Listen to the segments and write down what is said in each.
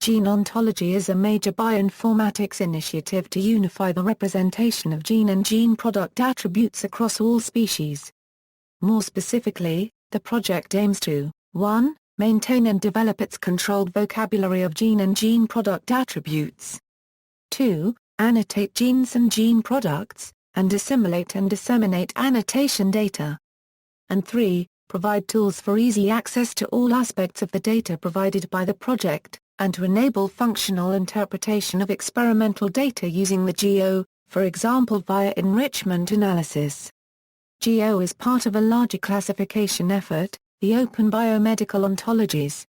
Gene ontology is a major bioinformatics initiative to unify the representation of gene and gene product attributes across all species. More specifically, the project aims to 1. Maintain and develop its controlled vocabulary of gene and gene product attributes. 2. Annotate genes and gene products, and assimilate and disseminate annotation data. And 3. Provide tools for easy access to all aspects of the data provided by the project, and to enable functional interpretation of experimental data using the GO, for example via enrichment analysis. GO is part of a larger classification effort, the Open Biomedical Ontologies.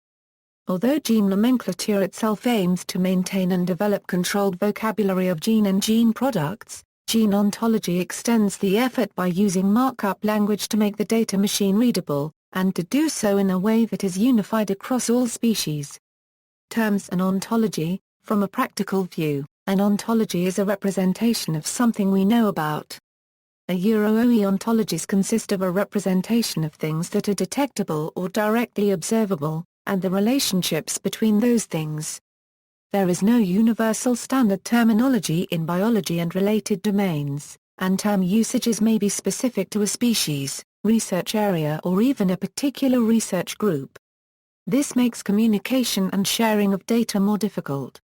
Although gene nomenclature itself aims to maintain and develop controlled vocabulary of gene and gene products, gene ontology extends the effort by using markup language to make the data machine-readable, and to do so in a way that is unified across all species. Terms and ontology. From a practical view, an ontology is a representation of something we know about. OE ontologies consist of a representation of things that are detectable or directly observable, and the relationships between those things. There is no universal standard terminology in biology and related domains, and term usages may be specific to a species, research area or even a particular research group. This makes communication and sharing of data more difficult.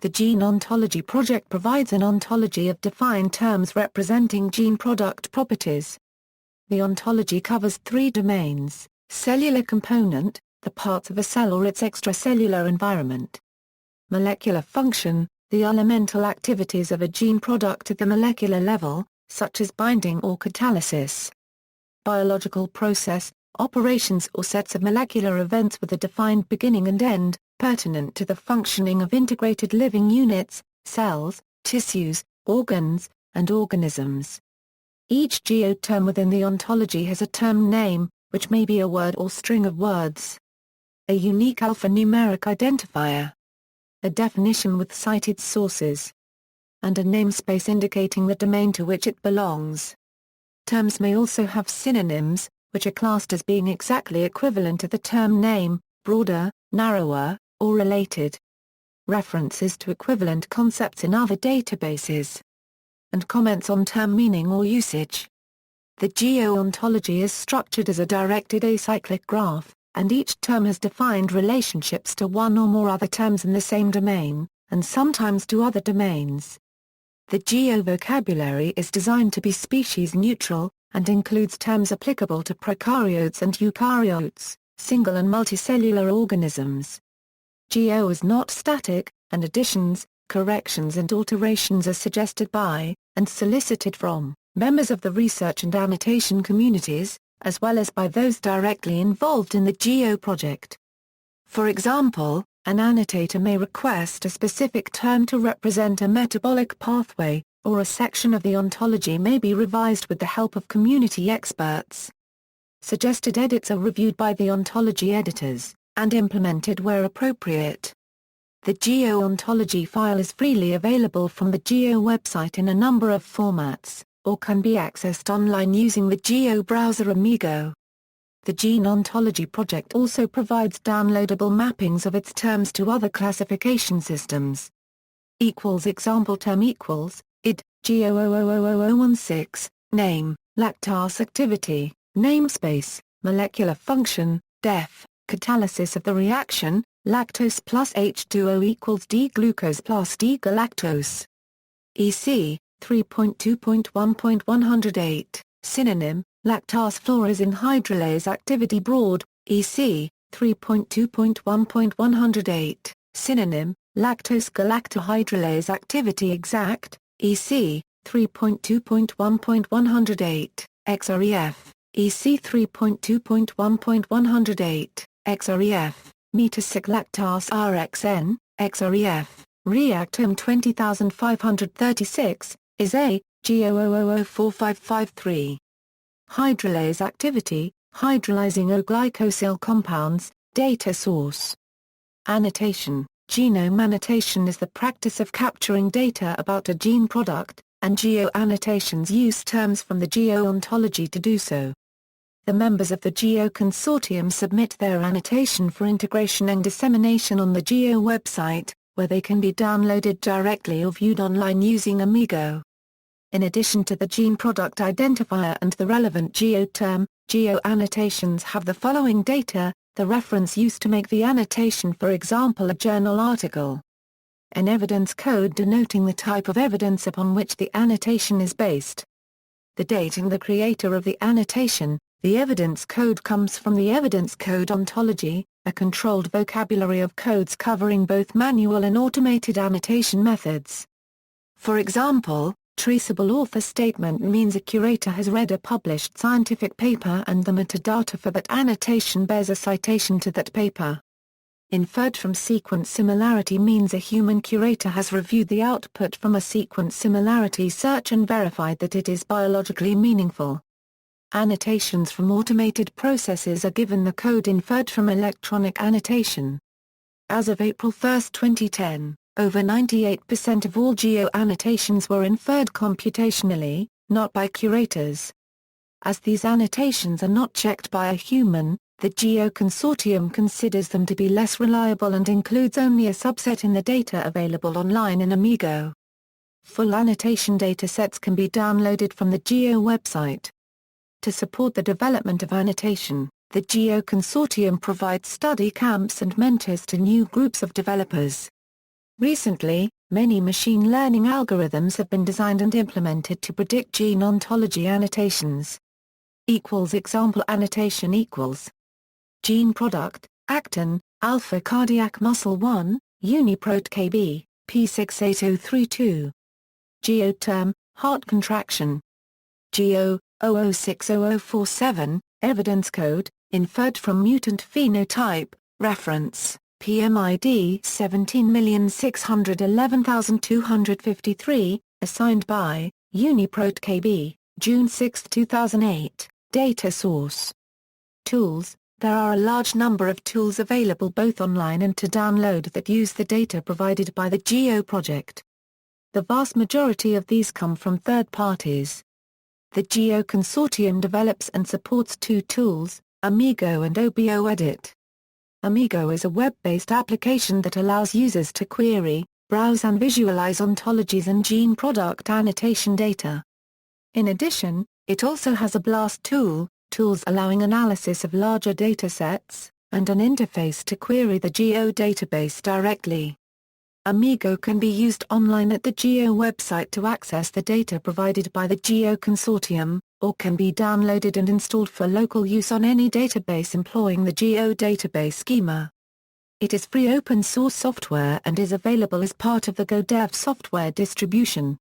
The Gene Ontology project provides an ontology of defined terms representing gene product properties. The ontology covers 3 domains: cellular component, the parts of a cell or its extracellular environment; molecular function, the elemental activities of a gene product at the molecular level, such as binding or catalysis; biological process, operations or sets of molecular events with a defined beginning and end, pertinent to the functioning of integrated living units, cells, tissues, organs, and organisms. Each GO term within the ontology has a term name, which may be a word or string of words. A unique alphanumeric identifier. A definition with cited sources. And a namespace indicating the domain to which it belongs. Terms may also have synonyms, which are classed as being exactly equivalent to the term name, broader, narrower, or related. References to equivalent concepts in other databases. And comments on term meaning or usage. The GO ontology is structured as a directed acyclic graph, and each term has defined relationships to one or more other terms in the same domain, and sometimes to other domains. The GO vocabulary is designed to be species neutral, and includes terms applicable to prokaryotes and eukaryotes, single and multicellular organisms. GO is not static, and additions, corrections and alterations are suggested by, and solicited from, members of the research and annotation communities, as well as by those directly involved in the GO project. For example, an annotator may request a specific term to represent a metabolic pathway, or a section of the ontology may be revised with the help of community experts. Suggested edits are reviewed by the ontology editors, and implemented where appropriate. The GO ontology file is freely available from the GO website in a number of formats, or can be accessed online using the GO browser Amigo. The Gene Ontology project also provides downloadable mappings of its terms to other classification systems. Example term equals, id, GO000016, name, lactase activity, namespace, molecular function, def, catalysis of the reaction, lactose plus H2O equals D-glucose plus D-galactose. EC, 3.2.1.108, synonym, lactase fluorescein hydrolase activity broad, EC, 3.2.1.108, synonym, lactose galactohydrolase activity exact, EC, 3.2.1.108, XREF, EC 3.2.1.108, XREF, metasic lactase RXN, XREF, reactome 20536, is a, G00004553. Hydrolase activity, hydrolyzing O-glycosyl compounds, data source. Annotation. Genome annotation is the practice of capturing data about a gene product, and GO annotations use terms from the GO ontology to do so. the members of the GEO Consortium submit their annotation for integration and dissemination on the GEO website, where they can be downloaded directly or viewed online using Amigo. In addition to the gene product identifier and the relevant GEO term, GEO annotations have the following data, the reference used to make the annotation, for example a journal article. An evidence code denoting the type of evidence upon which the annotation is based. The date and the creator of the annotation. The evidence code comes from the evidence code ontology, a controlled vocabulary of codes covering both manual and automated annotation methods. For example, traceable author statement means a curator has read a published scientific paper and the metadata for that annotation bears a citation to that paper. Inferred from sequence similarity means a human curator has reviewed the output from a sequence similarity search and verified that it is biologically meaningful. Annotations from automated processes are given the code inferred from electronic annotation. As of April 1, 2010, over 98% of all GEO annotations were inferred computationally, not by curators. As these annotations are not checked by a human, the GEO Consortium considers them to be less reliable and includes only a subset in the data available online in Amigo. Full annotation datasets can be downloaded from the GEO website. To support the development of annotation, the GEO Consortium provides study camps and mentors to new groups of developers. Recently, many machine learning algorithms have been designed and implemented to predict gene ontology annotations. Example annotation equals gene product, actin, alpha cardiac muscle 1, uniprot KB, P68032. GEO term, heart contraction. GEO 00600047, evidence code, inferred from mutant phenotype, reference, PMID 17611253, assigned by, uniprot KB, June 6, 2008, data source. Tools. There are a large number of tools available both online and to download that use the data provided by the GEO project. The vast majority of these come from third parties. The GEO Consortium develops and supports two tools, Amigo and OBOEdit. Amigo is a web-based application that allows users to query, browse and visualize ontologies and gene product annotation data. In addition, it also has a BLAST tool, tools allowing analysis of larger datasets, and an interface to query the GEO database directly. Amigo can be used online at the GEO website to access the data provided by the GEO Consortium, or can be downloaded and installed for local use on any database employing the GEO database schema. It is free open source software and is available as part of the GoDev software distribution.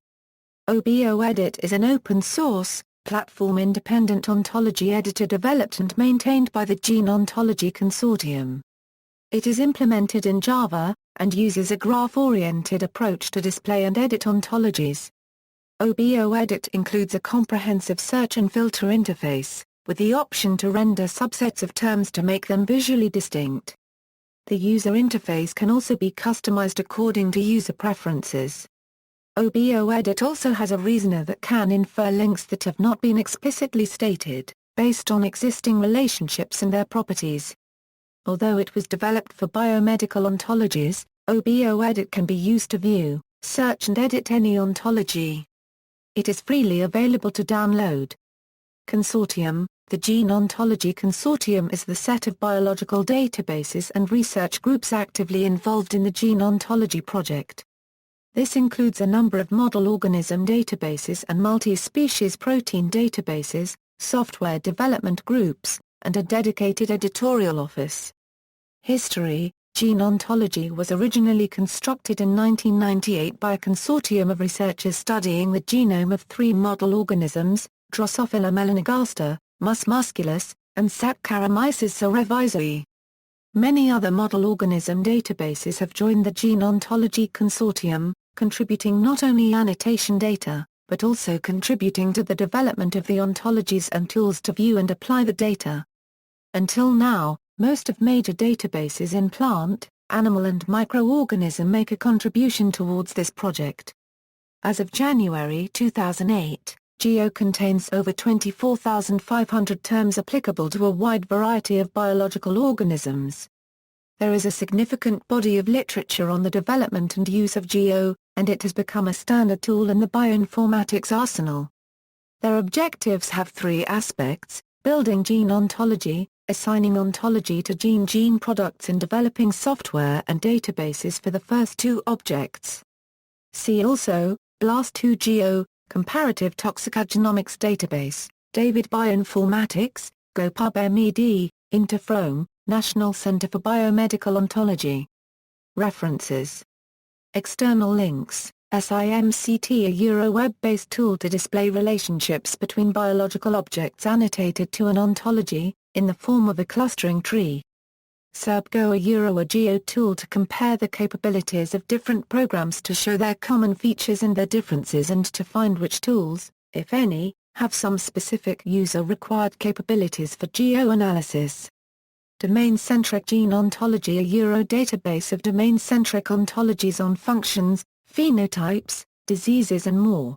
OBOEdit is an open source, platform-independent ontology editor developed and maintained by the Gene Ontology Consortium. It is implemented in Java, and uses a graph-oriented approach to display and edit ontologies. OBOEdit includes a comprehensive search and filter interface, with the option to render subsets of terms to make them visually distinct. The user interface can also be customized according to user preferences. OBOEdit also has a reasoner that can infer links that have not been explicitly stated, based on existing relationships and their properties. Although it was developed for biomedical ontologies, OBOEdit can be used to view, search and edit any ontology. It is freely available to download. Consortium. The Gene Ontology Consortium is the set of biological databases and research groups actively involved in the Gene Ontology project. This includes a number of model organism databases and multi-species protein databases, software development groups, and a dedicated editorial office. History. Gene Ontology was originally constructed in 1998 by a consortium of researchers studying the genome of 3 model organisms, Drosophila melanogaster, Mus musculus, and Saccharomyces cerevisiae. Many other model organism databases have joined the Gene Ontology Consortium, contributing not only annotation data, but also contributing to the development of the ontologies and tools to view and apply the data. Until now, most of major databases in plant, animal and microorganism make a contribution towards this project. As of January 2008, GEO contains over 24,500 terms applicable to a wide variety of biological organisms. There is a significant body of literature on the development and use of GEO, and it has become a standard tool in the bioinformatics arsenal. Their objectives have three aspects: building gene ontology, assigning ontology to gene products, and developing software and databases for the first two objects. See also, BLAST2 GEO, Comparative Toxicogenomics Database, David Bioinformatics, GoPubMed, Interferome, National Center for Biomedical Ontology. References. External links: SIMCT, a web-based tool to display relationships between biological objects annotated to an ontology, in the form of a clustering tree. SerbGo, a GEO tool to compare the capabilities of different programs to show their common features and their differences, and to find which tools, if any, have some specific user-required capabilities for GEO analysis. Domain-centric gene ontology, a database of domain-centric ontologies on functions, phenotypes, diseases and more.